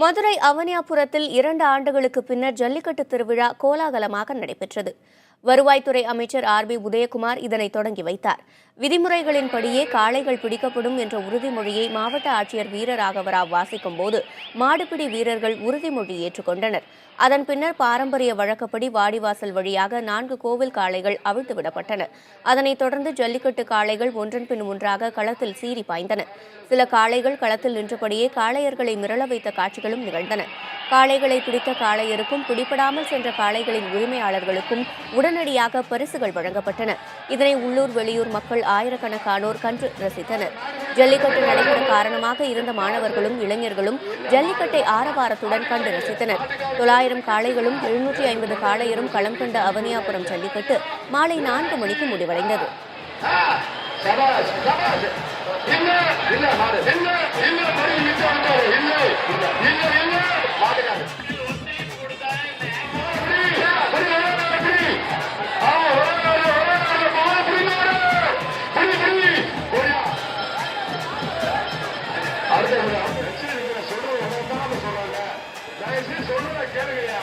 மதுரை அவனியாபுரத்தில் 2 ஆண்டுகளுக்கு பின்னர் ஜல்லிக்கட்டு திருவிழா கோலாகலமாக நடைபெற்றது. வருவாய்த்துறை அமைச்சர் ஆர். பி. உதயகுமார் இதனை தொடங்கி வைத்தார். விதிமுறைகளின்படியே காளைகள் பிடிக்கப்படும் என்ற உறுதிமொழியை மாவட்ட ஆட்சியர் வீரராகவராவ் வாசிக்கும் போது மாடுபிடி வீரர்கள் உறுதிமொழி ஏற்றுக்கொண்டனர். அதன் பின்னர் பாரம்பரிய வழக்கப்படி வாடிவாசல் வழியாக 4 கோவில் காளைகள் அவிழ்த்துவிடப்பட்டன. அதனைத் தொடர்ந்து ஜல்லிக்கட்டு காளைகள் ஒன்றன் பின் ஒன்றாக களத்தில் சீறி பாய்ந்தன. சில காளைகள் களத்தில் நின்றபடியே காளையர்களை மிரள வைத்த காட்சிகளும் நிகழ்ந்தன. காளைகளை பிடித்த காளையருக்கும் பிடிபடாமல் சென்ற காளைகளின் உரிமையாளர்களுக்கும் உடனடியாக பரிசுகள் வழங்கப்பட்டன. இதனை உள்ளூர் வெளியூர் மக்கள் ஆயிரக்கணக்கானோர் கண்டு ரசித்தனர். ஜல்லிக்கட்டு நடைபெற காரணமாக இருந்த மாணவர்களும் இளைஞர்களும் ஜல்லிக்கட்டை ஆரவாரத்துடன் கண்டு ரசித்தனர். 900 காளைகளும் 750 காளையரும் களம் கண்ட அவனியாபுரம் ஜல்லிக்கட்டு மாலை 4 மணிக்கு முடிவடைந்தது. சொல்றேன் கேளுங்கய்யா.